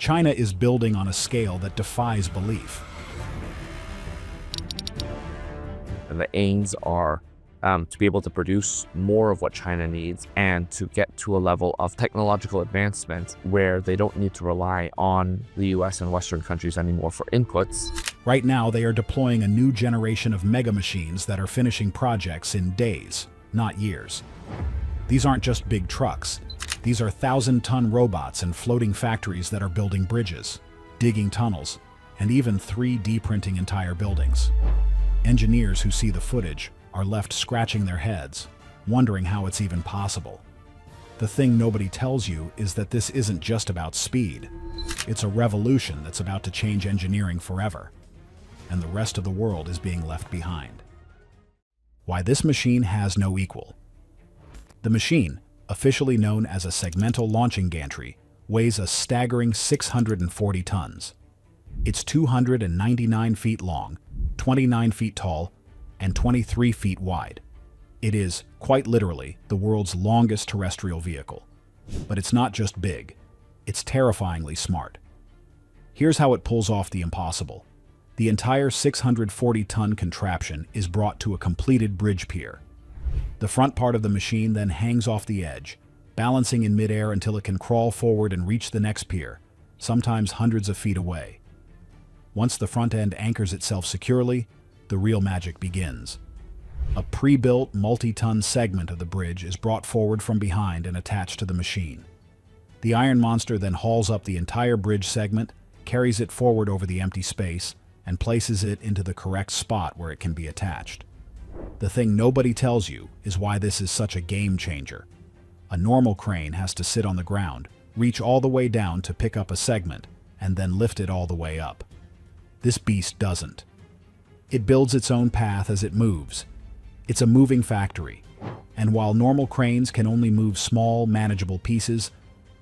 China is building on a scale that defies belief. The aims are to be able to produce more of what China needs and to get to a level of technological advancement where they don't need to rely on the US and Western countries anymore for inputs. Right now, they are deploying a new generation of mega machines that are finishing projects in days, not years. These aren't just big trucks. These are 1,000-ton robots and floating factories that are building bridges, digging tunnels, and even 3D printing entire buildings. Engineers who see the footage are left scratching their heads, wondering how it's even possible. The thing nobody tells you is that this isn't just about speed. It's a revolution that's about to change engineering forever, and the rest of the world is being left behind. Why this machine has no equal. The machine, officially known as a segmental launching gantry, weighs a staggering 640 tons. It's 299 feet long, 29 feet tall, and 23 feet wide. It is, quite literally, the world's longest terrestrial vehicle. But it's not just big, it's terrifyingly smart. Here's how it pulls off the impossible. The entire 640-ton contraption is brought to a completed bridge pier. The front part of the machine then hangs off the edge, balancing in midair until it can crawl forward and reach the next pier, sometimes hundreds of feet away. Once the front end anchors itself securely, the real magic begins. A pre-built, multi-ton segment of the bridge is brought forward from behind and attached to the machine. The iron monster then hauls up the entire bridge segment, carries it forward over the empty space, and places it into the correct spot where it can be attached. The thing nobody tells you is why this is such a game changer. A normal crane has to sit on the ground, reach all the way down to pick up a segment, and then lift it all the way up. This beast doesn't. It builds its own path as it moves. It's a moving factory, and while normal cranes can only move small, manageable pieces,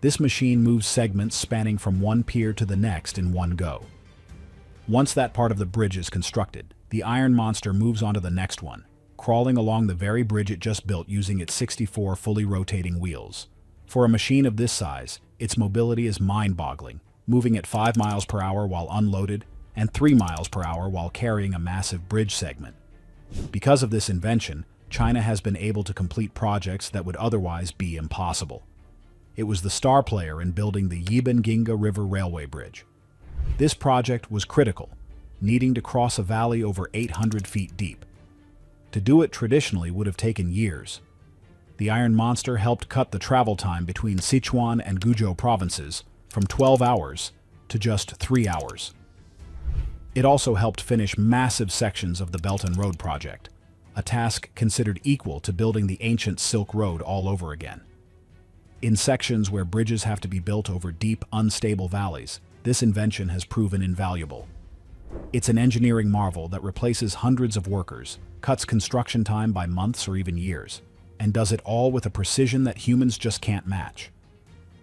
this machine moves segments spanning from one pier to the next in one go. Once that part of the bridge is constructed, the iron monster moves onto the next one, crawling along the very bridge it just built using its 64 fully rotating wheels. For a machine of this size, its mobility is mind-boggling, moving at 5 miles per hour while unloaded and 3 miles per hour while carrying a massive bridge segment. Because of this invention, China has been able to complete projects that would otherwise be impossible. It was the star player in building the Yiban-Ginga River Railway Bridge. This project was critical, needing to cross a valley over 800 feet deep. To do it traditionally would have taken years. The Iron Monster helped cut the travel time between Sichuan and Guizhou provinces from 12 hours to just 3 hours. It also helped finish massive sections of the Belt and Road project, a task considered equal to building the ancient Silk Road all over again. In sections where bridges have to be built over deep, unstable valleys, this invention has proven invaluable. It's an engineering marvel that replaces hundreds of workers, cuts construction time by months or even years, and does it all with a precision that humans just can't match.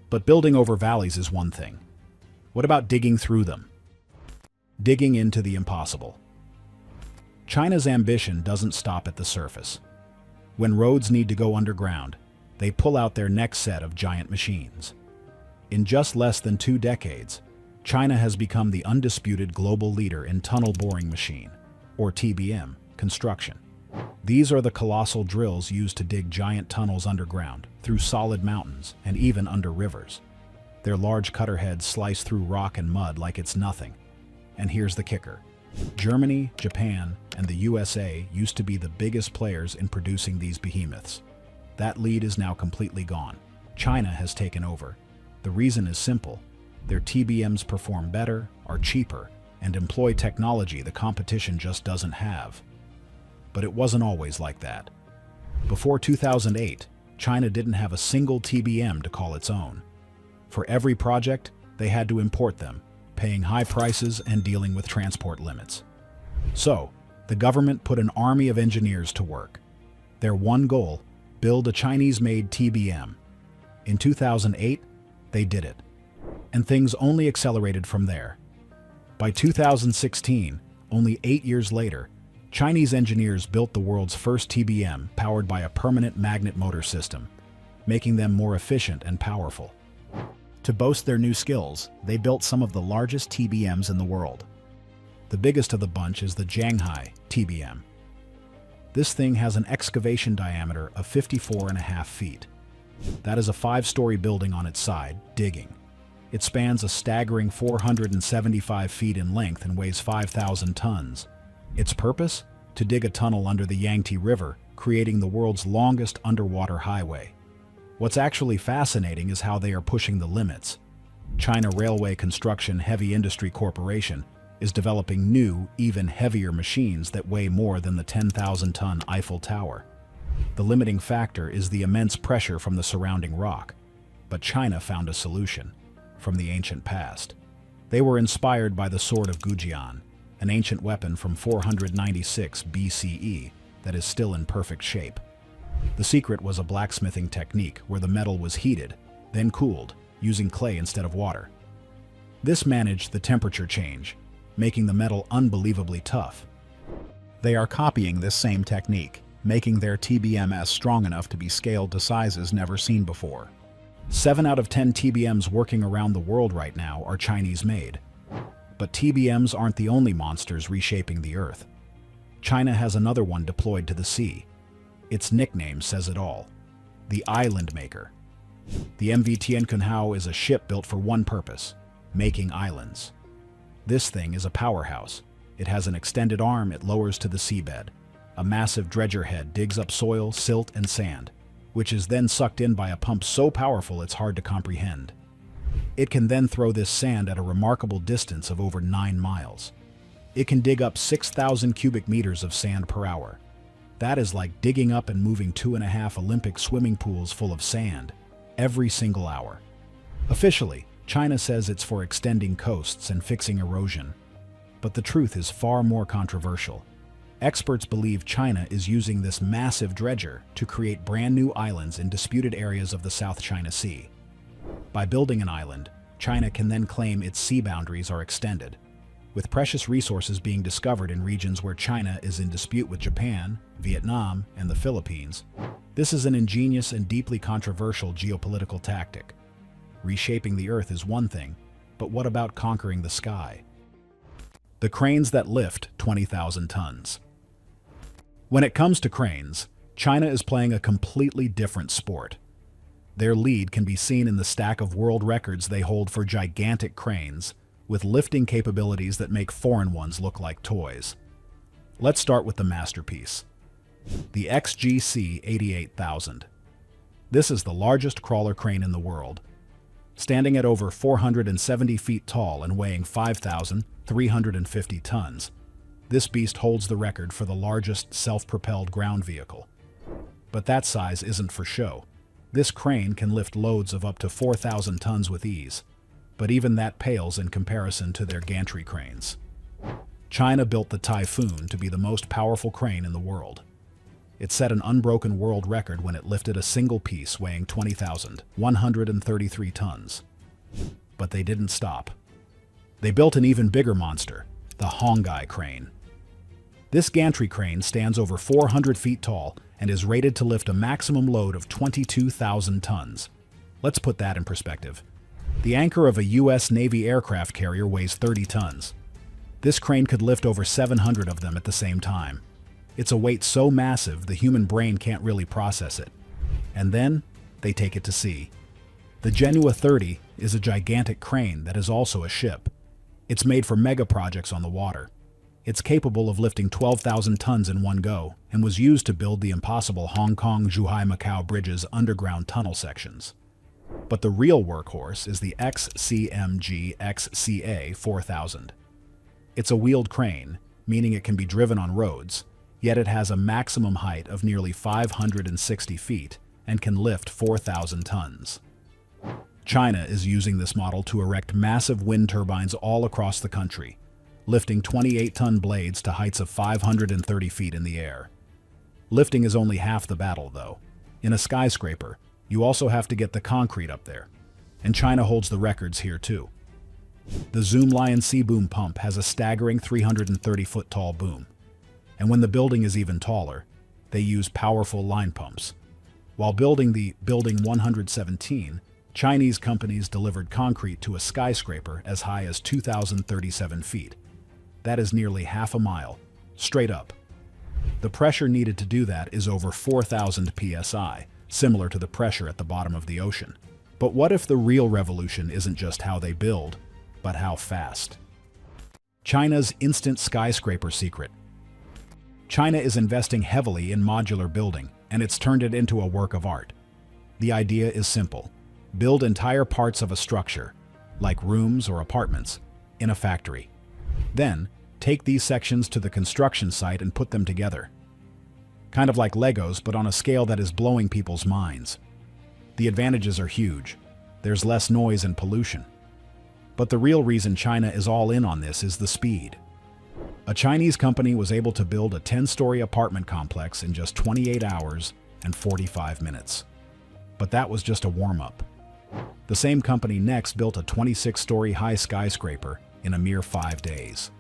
But building over valleys is one thing. What about digging through them? Digging into the impossible. China's ambition doesn't stop at the surface. When roads need to go underground, they pull out their next set of giant machines. In just less than 2 decades, China has become the undisputed global leader in tunnel boring machine, or TBM, construction. These are the colossal drills used to dig giant tunnels underground, through solid mountains, and even under rivers. Their large cutter heads slice through rock and mud like it's nothing. And here's the kicker. Germany, Japan, and the USA used to be the biggest players in producing these behemoths. That lead is now completely gone. China has taken over. The reason is simple. Their TBMs perform better, are cheaper, and employ technology the competition just doesn't have. But it wasn't always like that. Before 2008, China didn't have a single TBM to call its own. For every project, they had to import them, paying high prices and dealing with transport limits. So, the government put an army of engineers to work. Their one goal, build a Chinese-made TBM. In 2008, they did it. And things only accelerated from there. By 2016, only 8 years later, Chinese engineers built the world's first TBM powered by a permanent magnet motor system, making them more efficient and powerful. To boast their new skills, they built some of the largest TBMs in the world. The biggest of the bunch is the Shanghai TBM. This thing has an excavation diameter of 54.5 feet. That is a 5-story building on its side, digging. It spans a staggering 475 feet in length and weighs 5,000 tons. Its purpose? To dig a tunnel under the Yangtze River, creating the world's longest underwater highway. What's actually fascinating is how they are pushing the limits. China Railway Construction Heavy Industry Corporation is developing new, even heavier machines that weigh more than the 10,000-ton Eiffel Tower. The limiting factor is the immense pressure from the surrounding rock. But China found a solution from the ancient past. They were inspired by the Sword of Gujian, an ancient weapon from 496 BCE that is still in perfect shape. The secret was a blacksmithing technique where the metal was heated, then cooled, using clay instead of water. This managed the temperature change, making the metal unbelievably tough. They are copying this same technique, making their TBMs strong enough to be scaled to sizes never seen before. 7 out of 10 TBMs working around the world right now are Chinese-made. But TBMs aren't the only monsters reshaping the Earth. China has another one deployed to the sea. Its nickname says it all: the Island Maker. The MV Tiankunhao is a ship built for one purpose: making islands. This thing is a powerhouse. It has an extended arm it lowers to the seabed. A massive dredger head digs up soil, silt, and sand, which is then sucked in by a pump so powerful it's hard to comprehend. It can then throw this sand at a remarkable distance of over 9 miles. It can dig up 6,000 cubic meters of sand per hour. That is like digging up and moving 2.5 Olympic swimming pools full of sand every single hour. Officially, China says it's for extending coasts and fixing erosion. But the truth is far more controversial. Experts believe China is using this massive dredger to create brand new islands in disputed areas of the South China Sea. By building an island, China can then claim its sea boundaries are extended, with precious resources being discovered in regions where China is in dispute with Japan, Vietnam, and the Philippines. This is an ingenious and deeply controversial geopolitical tactic. Reshaping the Earth is one thing, but what about conquering the sky? The cranes that lift 20,000 tons. When it comes to cranes, China is playing a completely different sport. Their lead can be seen in the stack of world records they hold for gigantic cranes, with lifting capabilities that make foreign ones look like toys. Let's start with the masterpiece, the XGC 88,000. This is the largest crawler crane in the world, standing at over 470 feet tall and weighing 5,350 tons. This beast holds the record for the largest self-propelled ground vehicle. But that size isn't for show. This crane can lift loads of up to 4,000 tons with ease, but even that pales in comparison to their gantry cranes. China built the Typhoon to be the most powerful crane in the world. It set an unbroken world record when it lifted a single piece weighing 20,133 tons. But they didn't stop. They built an even bigger monster, the Hongai crane. This gantry crane stands over 400 feet tall and is rated to lift a maximum load of 22,000 tons. Let's put that in perspective. The anchor of a U.S. Navy aircraft carrier weighs 30 tons. This crane could lift over 700 of them at the same time. It's a weight so massive the human brain can't really process it. And then, they take it to sea. The Genua 30 is a gigantic crane that is also a ship. It's made for mega projects on the water. It's capable of lifting 12,000 tons in one go and was used to build the impossible Hong Kong-Zhuhai-Macau Bridge's underground tunnel sections. But the real workhorse is the XCMG XCA 4000. It's a wheeled crane, meaning it can be driven on roads, yet it has a maximum height of nearly 560 feet and can lift 4,000 tons. China is using this model to erect massive wind turbines all across the country, lifting 28-ton blades to heights of 530 feet in the air. Lifting is only half the battle, though. In a skyscraper, you also have to get the concrete up there, and China holds the records here too. The Zoom Lion Sea Boom pump has a staggering 330-foot tall boom, and when the building is even taller, they use powerful line pumps. While building the Building 117, Chinese companies delivered concrete to a skyscraper as high as 2,037 feet. That is nearly half a mile, straight up. The pressure needed to do that is over 4,000 psi, similar to the pressure at the bottom of the ocean. But what if the real revolution isn't just how they build, but how fast? China's instant skyscraper secret. China is investing heavily in modular building, and it's turned it into a work of art. The idea is simple. Build entire parts of a structure, like rooms or apartments, in a factory. Then, take these sections to the construction site and put them together. Kind of like Legos, but on a scale that is blowing people's minds. The advantages are huge. There's less noise and pollution. But the real reason China is all in on this is the speed. A Chinese company was able to build a 10-story apartment complex in just 28 hours and 45 minutes. But that was just a warm-up. The same company next built a 26-story high skyscraper in a mere 5 days.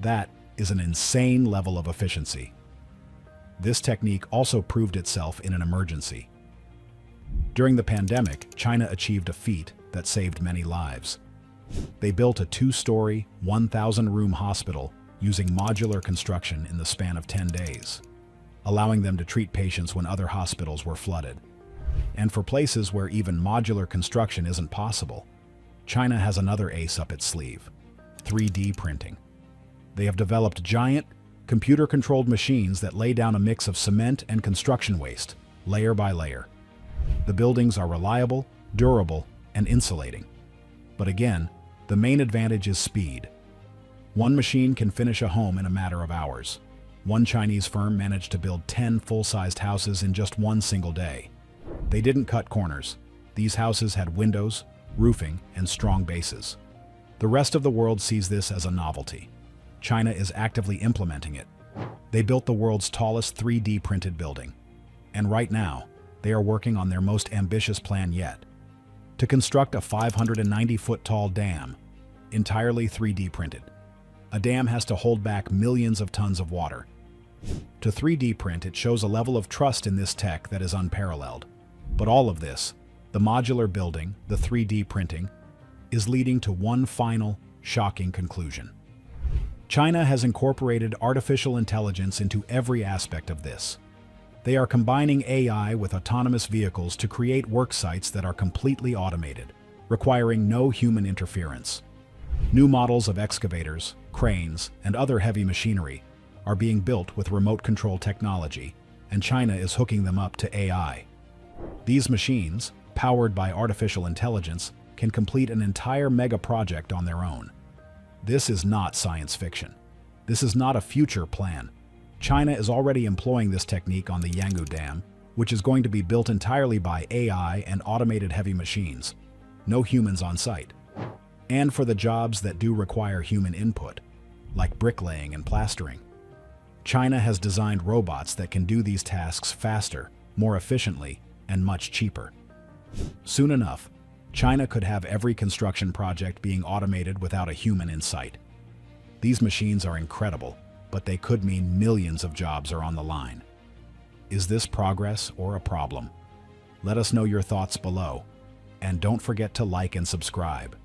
That is an insane level of efficiency. This technique also proved itself in an emergency. During the pandemic, China achieved a feat that saved many lives. They built a 2-story, 1,000-room hospital using modular construction in the span of 10 days, allowing them to treat patients when other hospitals were flooded. And for places where even modular construction isn't possible, China has another ace up its sleeve: 3D printing. They have developed giant, computer-controlled machines that lay down a mix of cement and construction waste, layer by layer. The buildings are reliable, durable, and insulating. But again, the main advantage is speed. One machine can finish a home in a matter of hours. One Chinese firm managed to build 10 full-sized houses in just one single day. They didn't cut corners. These houses had windows, roofing, and strong bases. The rest of the world sees this as a novelty. China is actively implementing it. They built the world's tallest 3D printed building. And right now, they are working on their most ambitious plan yet: to construct a 590-foot tall dam, entirely 3D printed. A dam has to hold back millions of tons of water. To 3D print, it shows a level of trust in this tech that is unparalleled. But all of this, the modular building, the 3D printing, is leading to one final, shocking conclusion. China has incorporated artificial intelligence into every aspect of this. They are combining AI with autonomous vehicles to create work sites that are completely automated, requiring no human interference. New models of excavators, cranes, and other heavy machinery are being built with remote control technology, and China is hooking them up to AI. These machines, powered by artificial intelligence, can complete an entire mega project on their own. This is not science fiction. This is not a future plan. China is already employing this technique on the Yangtze Dam, which is going to be built entirely by AI and automated heavy machines. No humans on site. And for the jobs that do require human input, like bricklaying and plastering, China has designed robots that can do these tasks faster, more efficiently, and much cheaper. Soon enough, China could have every construction project being automated without a human in sight. These machines are incredible, but they could mean millions of jobs are on the line. Is this progress or a problem? Let us know your thoughts below, and don't forget to like and subscribe.